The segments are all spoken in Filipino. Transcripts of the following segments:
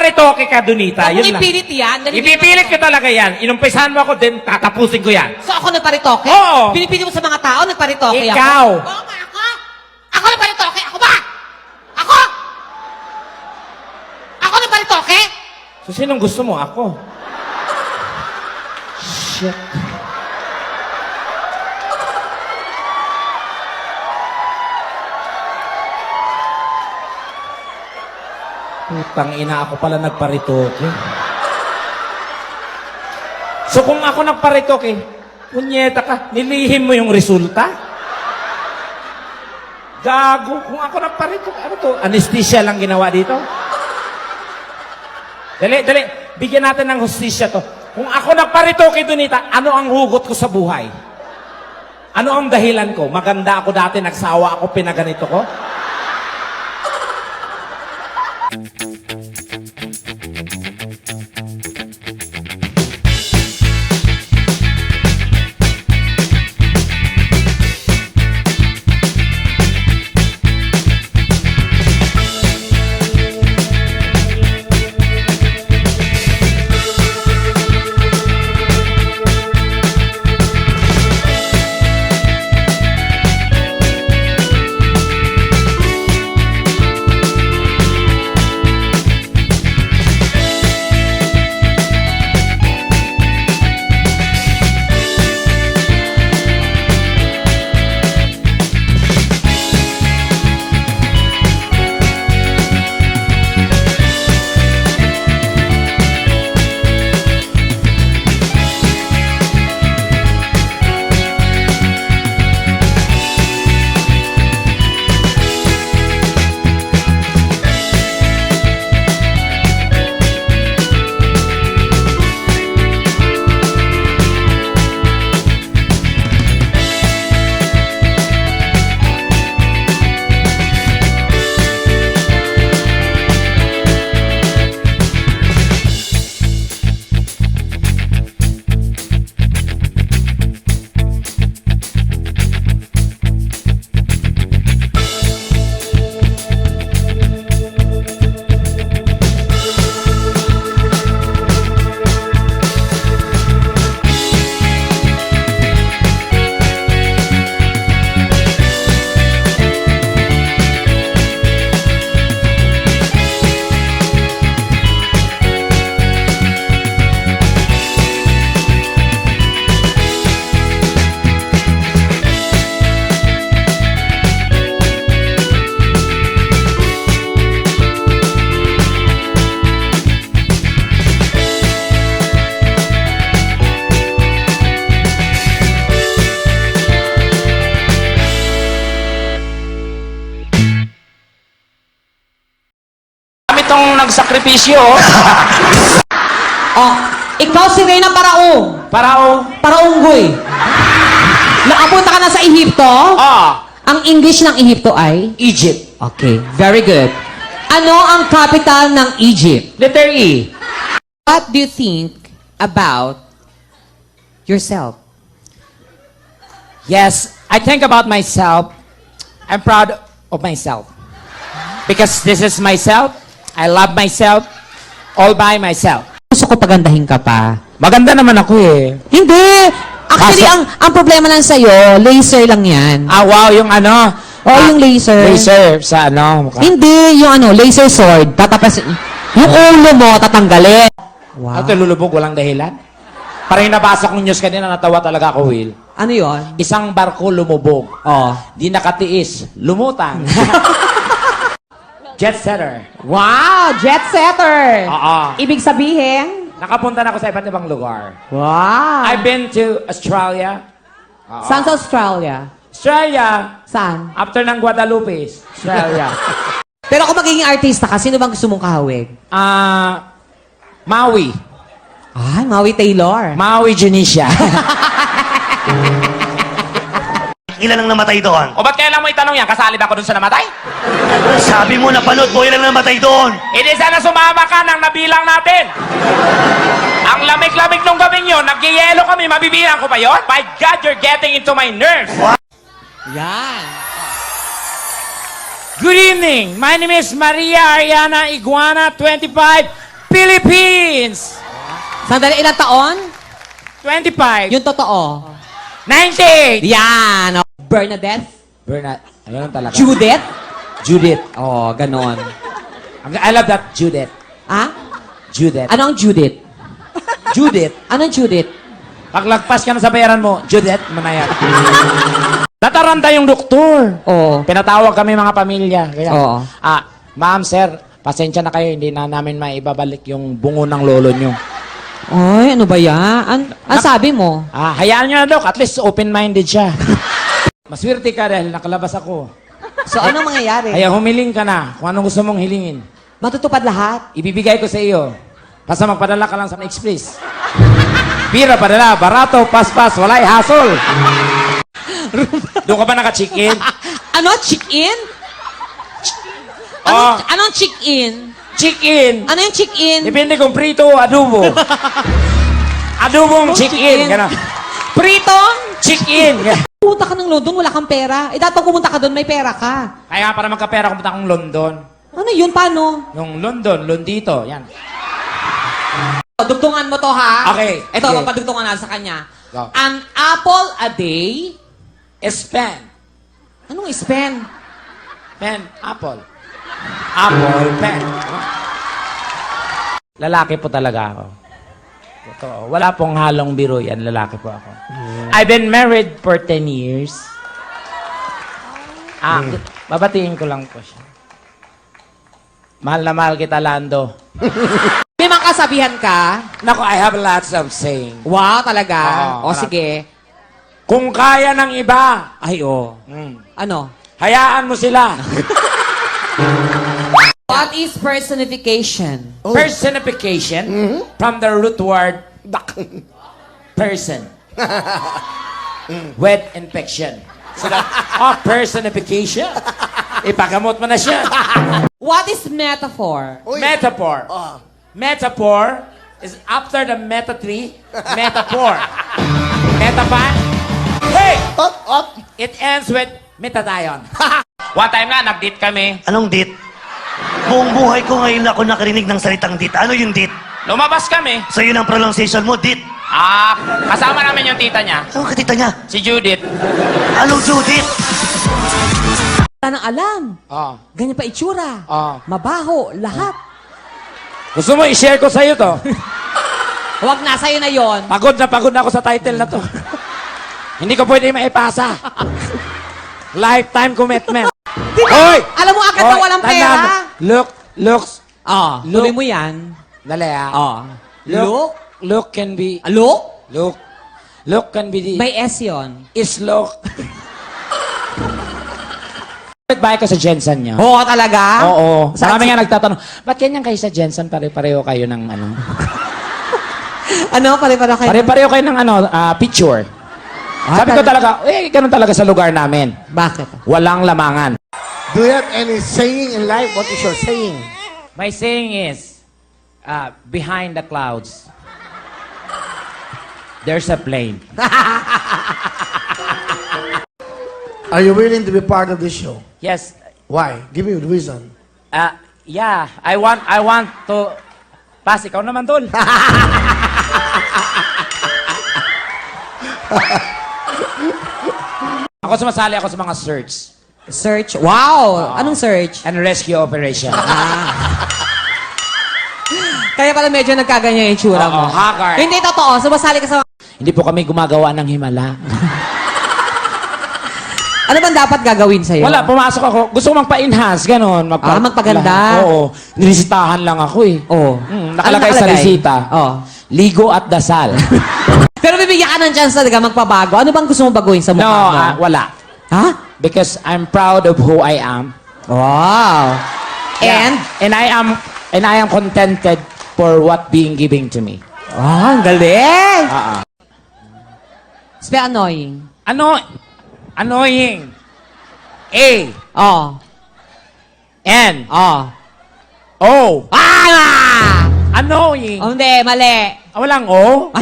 magparitoke ka, Donita. Huwag Yun mong lang. ipilit yan. Ipipilit ko talaga yan. Inumpisahan mo ako, then tatapusin ko yan. So ako nagparitoke? Oo. Pinipili mo sa mga tao, nagparitoke ako? Ikaw. Oo nga, ako? Ako nagparitoke? Ako ba? Ako? Ako nagparitoke? So, sinong gusto mo? Ako. Shit. Putang ina, ako pala nagparitoke. So kung ako nagparitoke, punyeta ka, nilihim mo yung resulta? Gago, kung ako nagparitoke, ano to? Anesthesia lang ginawa dito? Dali, bigyan natin ng hustisya to. Kung ako nagparitoke, Donita, ano ang hugot ko sa buhay? Ano ang dahilan ko? Maganda ako dati, nagsawa ako, pinaganito ko? Itong nagsakripisyo. Oh, ikaw si Reyna Paraong. Paraunggoy. Nakapunta ka na sa Ehipto? Ang English ng Ehipto ay? Egypt. Okay, very good. Ano ang capital ng Egypt? Letter E. What do you think about yourself? Yes, I think about myself. I'm proud of myself. Because this is myself. I love myself. All by myself. Gusto ko pagandahin ka pa. Maganda naman ako eh. Hindi! Actually, ang problema lang sa'yo, laser lang yan. Ah, wow, yung ano? Yung laser. Laser sa ano? Mukha. Hindi, yung laser sword. Tatapas, yung ulo mo, tatanggalin. Wow. Ito, lulubog, walang dahilan. Parang yung nabasa kong news kanina, natawa talaga ako, Will. Ano yon? Isang barko lumubog. Oh. Di nakatiis. Lumutang. Jet setter. Wow! Jet setter! Oo. Ibig sabihin? Nakapunta na ako sa iba't ibang lugar. Wow! I've been to Australia. Oo. Saan sa Australia? Australia. Saan? After ng Guadalupe. Australia. Pero kung magiging artista ka, sino bang gusto mong kahawig? Maui. Ay, Maui Taylor. Maui Junisha. Ilan ang namatay doon? O ba't kailan mo itanong yan? Kasali ba ako dun sa namatay? Sabi mo, napanood mo, ilan ang namatay doon? Hindi sana sumama ka nang nabilang natin. Ang lamig-lamig nung gabing yun, nagyayelo kami, mabibilang ko pa yon? My God, you're getting into my nerves. Yan. Good evening. My name is Maria Ariana Iguana, 25, Philippines! Sandali, ilang taon? 25. Yung totoo. 98! Yan. Oh. Bernadette? Bernard, ayun talaga. Judith? Judith. Oh, ganon. I love that Judith. Ah? Judith. Ano ang Judith? Judith. Ano ang Judith? Paglagpas ka na sa bayaran mo, Judith, manayat. Nataranta yung doktor. Oo. Pinatawag kami mga pamilya. Kaya, Oo. ma'am, sir, pasensya na kayo, hindi na namin maibabalik yung bungo ng lolo nyo. Ay, ano ba yan? Ang sabi mo? Hayaan nyo na, Dok. At least open-minded siya. Maswerte ka dahil nakalabas ako. So, anong mangyayari? Kaya humiling ka na kung anong gusto mong hilingin. Matutupad lahat? Ibibigay ko sa iyo. Basta magpadala ka lang sa Express. Pira padala, barato, paspas, walay hasol. Doon ka ba naka-check-in? Ano? Chick-in? Anong chick-in? Check-in! Ano yung chick-in? Depende kung prito o adobo. Adobong check-in. Gano'n. Pritong? Check-in. Pumunta ka ng London, wala kang pera. Eh, dapat pumunta ka doon, may pera ka. Kaya para magkapera, pumunta akong London. Ano yun? Paano? Yung London, Londito. Yan. Dugtungan mo to, ha? Okay. Ito, Okay. papadugtungan na sa kanya. Go. An apple a day? Pen. Anong spend? Pen. Apple. Apple. Pen. Lalaki po talaga ako. Totoo. Wala pong halong biro yan. Lalaki po ako. I've been married for 10 years. Babatiin ko lang po siya. Mahal na mahal kita, Lando. May mga kasabihan ka? Nako, I have lots of saying. Wow, talaga? Oo, O, sige. Kung kaya ng iba, Ay, o. Ano? hayaan mo sila. What is personification? Personification from the root word person. With infection. So personification. Ipagamot mo na siya. What is metaphor? Metaphor. Metaphor is after the meta tree, metaphor. Meta pa? Hey! It ends with metadion. One time nga, nag-date kami. Anong date? Buong buhay ko ngayon ako nakarinig ng salitang date. Ano yung date? Lumabas kami. So yun ang pronunciation mo, date. Kasama namin yung tita niya, Ano katita niya? si Judith. Anong Judith? Wala nang alam. Ganyan pa itsura. Mabaho, lahat. Gusto mo i-share ko sa'yo to? Huwag na, sa'yo na yon. Pagod na ako sa title na to. Hindi ko pwede maipasa. Lifetime commitment. Hoy! Alam mo agad na walang pera. tandaan mo. Looks. Tuloy mo yan. Dali Look can be... Look? Look can be the... May S yun. Is look. Bahay ko sa Jensen niya. Oo, talaga? Oo. Marami nga nagtatanong, ba't ganyan kayo sa Jensen? Pare-pareho kayo ng ano? Ano? Pare-pareho kayo? Pare-pareho kayo ng ano, picture. Sabi ko talaga, ganun talaga sa lugar namin. Bakit? Walang lamangan. Do you have any saying in life? What is your saying? My saying is, behind the clouds, there's a plane. Are you willing to be part of this show? Yes. Why? Give me the reason. Yeah. I want to... Pas, ikaw naman, tol. Ako sumasali ako sa mga search Search? Wow! Anong search? and rescue operation. Kaya pala medyo nagkaganyan yung itsura mo. haggard. Hindi totoo. Sumasali ka sa... Hindi po kami gumagawa ng himala. Ano bang dapat gagawin sa'yo? Wala, pumasok ako. Gusto ko magpa-enhance, gano'n. magpaganda. Oo. Nilisitahan lang ako eh. Oo. Nakalagay sa resita. Oo. Ligo at dasal. Pero bibigyan ka ng chance talaga magpabago. Ano bang gusto mo baguhin sa No, mukha mo? wala. Ha? Because I'm proud of who I am. Wow. Yeah. And I am contented for what being given to me. Ang galing! Ah. Spell annoying. Annoying. A. Oh. N. Oh. O. Ah! Annoying. Oh, hindi, mali. Walang O.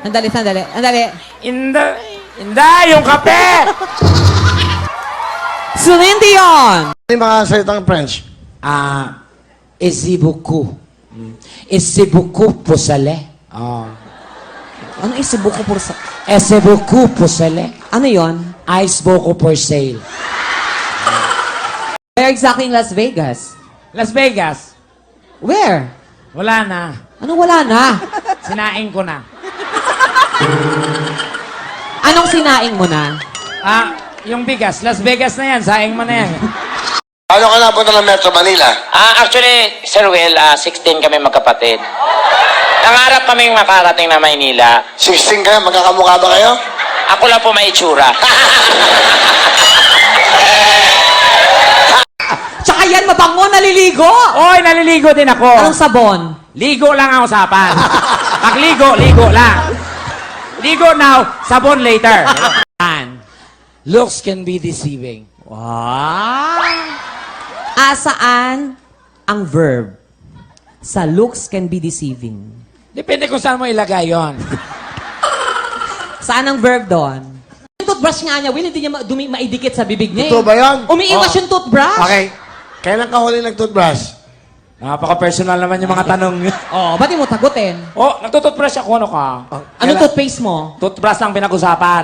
Sandali. In the Hindi, yung kape! Celine Dion. Ano yung mga salitang French? Esi beaucoup. Esi beaucoup pour sale. Ano isibuko por sa... Esi beaucoup pour sale. Ano yon? Ice beaucoup for sale. Where exactly in Las Vegas? Las Vegas. Where? Wala na. Ano wala na? Sinaing ko na. Anong sinaing mo na? Yung bigas. Las Vegas na yan. Saing mo na yan. Paano ka napunta ng Metro Manila? Actually, Sir Will, 16 kami magkapatid. Nangarap kaming makarating na Maynila. 16 kayo, magkakamukha ba kayo? Ako lang po may itsura. Tsaka yan, mabango, naliligo. Oy, naliligo din ako. Anong sabon? Ligo lang ang usapan. Pagligo, ligo lang. Ligo now, sabon later. Looks can be deceiving. Wow! Saan ang verb? Sa looks can be deceiving. Depende kung saan mo ilagay yon. Saan ang verb doon? Yung toothbrush nga niya, Will, hindi niya maidikit sa bibig niya. Ito ba yan? Umiiwas yung toothbrush. Okay. Kailan ka huli nag-toothbrush? Napaka-personal naman yung mga tanong niyo. Oh, ba't di mo tagutin? Oh, nagtututbrush ako. Ano ka? Ano toothpaste mo? Toothbrush lang pinag-usapan.